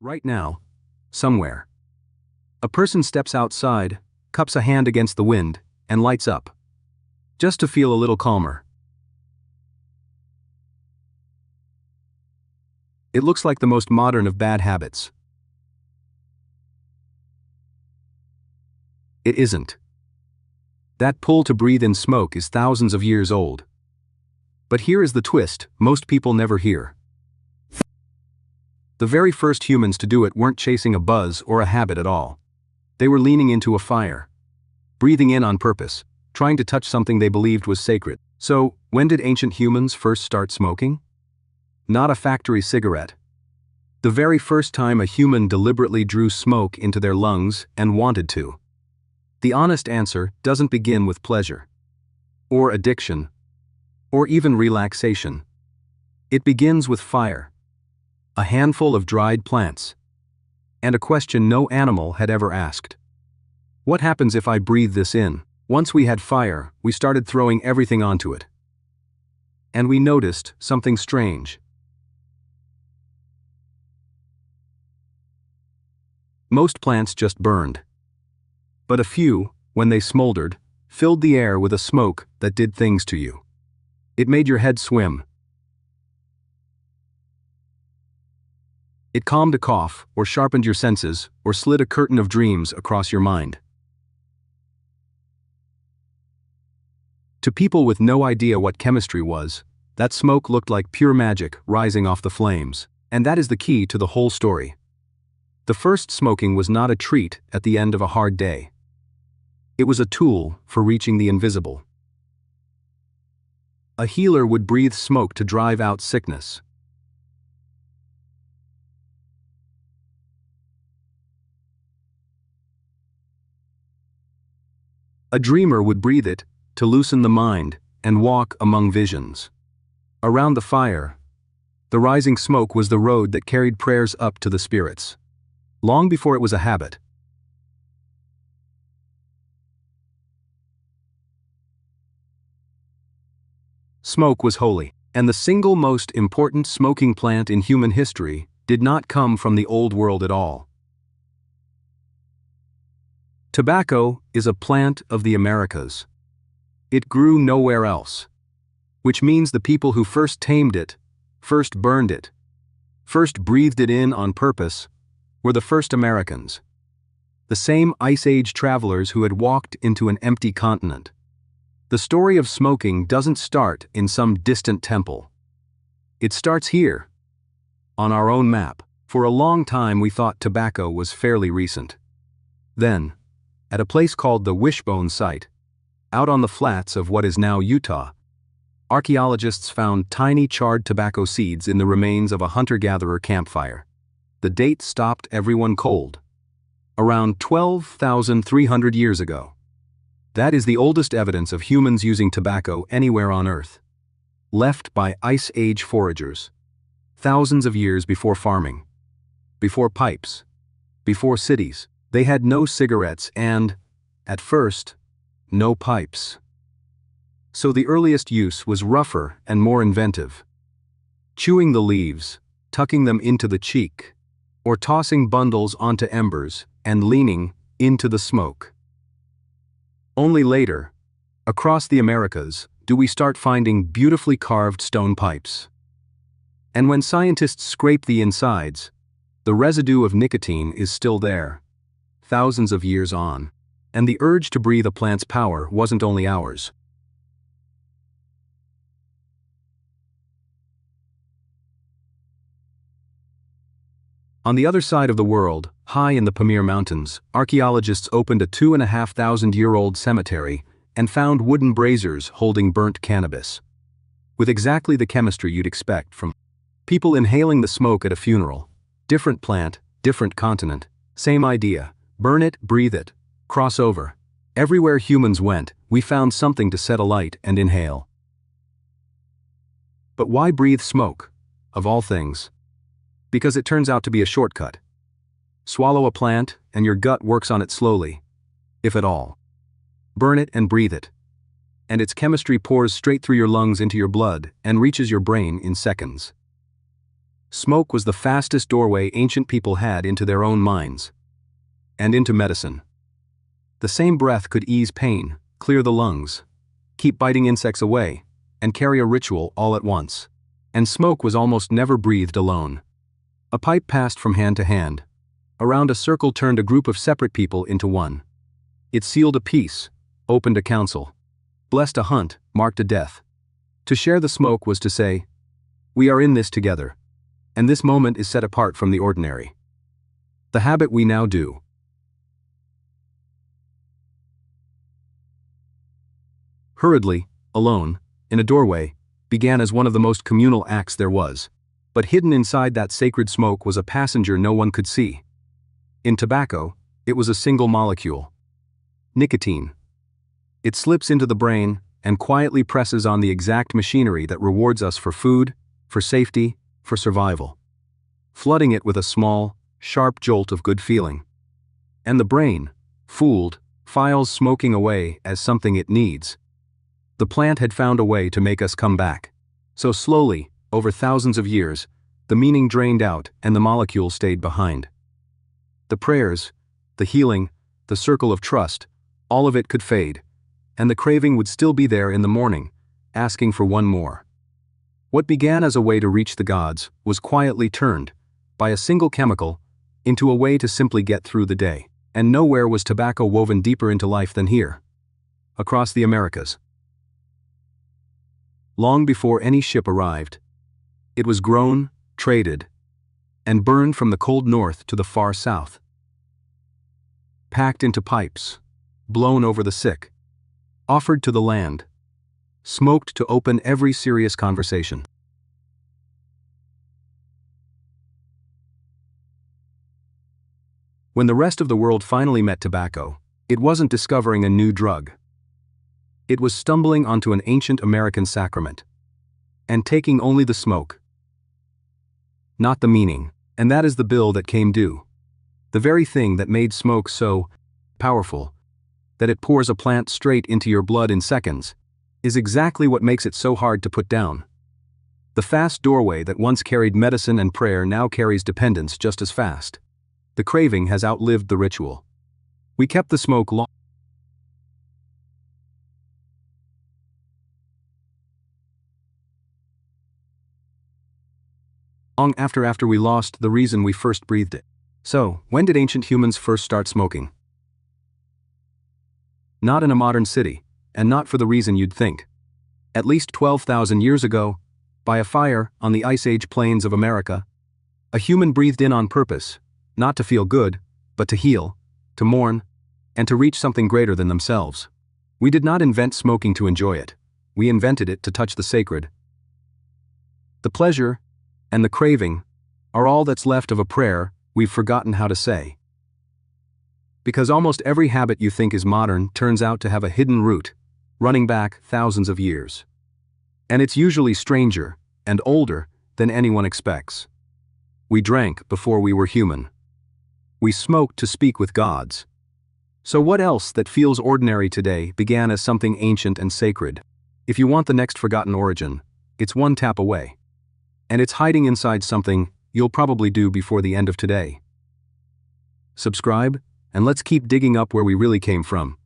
Right now, somewhere, a person steps outside, cups a hand against the wind, and lights up. Just to feel a little calmer. It looks like the most modern of bad habits. It isn't. That pull to breathe in smoke is thousands of years old. But here is the twist most people never hear. The very first humans to do it weren't chasing a buzz or a habit at all. They were leaning into a fire. Breathing in on purpose, trying to touch something they believed was sacred. So, when did ancient humans first start smoking? Not a factory cigarette. The very first time a human deliberately drew smoke into their lungs and wanted to. The honest answer doesn't begin with pleasure, or addiction, or even relaxation. It begins with fire. A handful of dried plants. And a question no animal had ever asked. What happens if I breathe this in? Once we had fire, we started throwing everything onto it. And we noticed something strange. Most plants just burned. But a few, when they smoldered, filled the air with a smoke that did things to you. It made your head swim. It calmed a cough, or sharpened your senses, or slid a curtain of dreams across your mind. To people with no idea what chemistry was, that smoke looked like pure magic rising off the flames. And that is the key to the whole story. The first smoking was not a treat at the end of a hard day. It was a tool for reaching the invisible. A healer would breathe smoke to drive out sickness. A dreamer would breathe it to loosen the mind and walk among visions. Around the fire, the rising smoke was the road that carried prayers up to the spirits. Long before it was a habit. Smoke was holy, and the single most important smoking plant in human history did not come from the old world at all. Tobacco is a plant of the Americas. It grew nowhere else. Which means the people who first tamed it, first burned it, first breathed it in on purpose, were the first Americans. The same Ice Age travelers who had walked into an empty continent. The story of smoking doesn't start in some distant temple. It starts here, on our own map. For a long time we thought tobacco was fairly recent. Then, at a place called the Wishbone site, out on the flats of what is now Utah, archaeologists found tiny charred tobacco seeds in the remains of a hunter-gatherer campfire. The date stopped everyone cold. Around 12,300 years ago. That is the oldest evidence of humans using tobacco anywhere on Earth. Left by Ice Age foragers. Thousands of years before farming. Before pipes. Before cities. They had no cigarettes and, at first, no pipes. So the earliest use was rougher and more inventive. Chewing the leaves, tucking them into the cheek, or tossing bundles onto embers and leaning into the smoke. Only later, across the Americas, do we start finding beautifully carved stone pipes. And when scientists scrape the insides, the residue of nicotine is still there, thousands of years on, and the urge to breathe a plant's power wasn't only ours. On the other side of the world, high in the Pamir mountains, archaeologists opened a 2,500-year-old cemetery and found wooden braziers holding burnt cannabis. With exactly the chemistry you'd expect from people inhaling the smoke at a funeral. Different plant, different continent, same idea. Burn it, breathe it, cross over. Everywhere humans went, we found something to set alight and inhale. But why breathe smoke, of all things? Because it turns out to be a shortcut. Swallow a plant, and your gut works on it slowly, if at all. Burn it and breathe it. And its chemistry pours straight through your lungs into your blood and reaches your brain in seconds. Smoke was the fastest doorway ancient people had into their own minds. And into medicine. The same breath could ease pain, clear the lungs, keep biting insects away, and carry a ritual all at once. And smoke was almost never breathed alone. A pipe passed from hand to hand. Around a circle turned a group of separate people into one. It sealed a peace, opened a council, blessed a hunt, marked a death. To share the smoke was to say, "We are in this together." And this moment is set apart from the ordinary. The habit we now do. Hurriedly, alone, in a doorway, began as one of the most communal acts there was. But hidden inside that sacred smoke was a passenger no one could see. In tobacco, it was a single molecule. Nicotine. It slips into the brain and quietly presses on the exact machinery that rewards us for food, for safety, for survival. Flooding it with a small, sharp jolt of good feeling. And the brain, fooled, files smoking away as something it needs. The plant had found a way to make us come back. So slowly, over thousands of years, the meaning drained out and the molecule stayed behind. The prayers, the healing, the circle of trust, all of it could fade, and the craving would still be there in the morning, asking for one more. What began as a way to reach the gods was quietly turned, by a single chemical, into a way to simply get through the day. And nowhere was tobacco woven deeper into life than here. Across the Americas. Long before any ship arrived, it was grown, traded, and burned from the cold north to the far south. Packed into pipes, blown over the sick, offered to the land, smoked to open every serious conversation. When the rest of the world finally met tobacco, it wasn't discovering a new drug. It was stumbling onto an ancient American sacrament. And taking only the smoke. Not the meaning, and that is the bill that came due. The very thing that made smoke so powerful, that it pours a plant straight into your blood in seconds, is exactly what makes it so hard to put down. The fast doorway that once carried medicine and prayer now carries dependence just as fast. The craving has outlived the ritual. We kept the smoke long after we lost the reason we first breathed it. So, when did ancient humans first start smoking? Not in a modern city, and not for the reason you'd think. At least 12,000 years ago, by a fire on the Ice Age plains of America, a human breathed in on purpose, not to feel good, but to heal, to mourn, and to reach something greater than themselves. We did not invent smoking to enjoy it. We invented it to touch the sacred. The pleasure and the craving are all that's left of a prayer we've forgotten how to say. Because almost every habit you think is modern turns out to have a hidden root, running back thousands of years. And it's usually stranger and older than anyone expects. We drank before we were human. We smoked to speak with gods. So what else that feels ordinary today began as something ancient and sacred? If you want the next forgotten origin, it's one tap away. And it's hiding inside something you'll probably do before the end of today. Subscribe, and let's keep digging up where we really came from.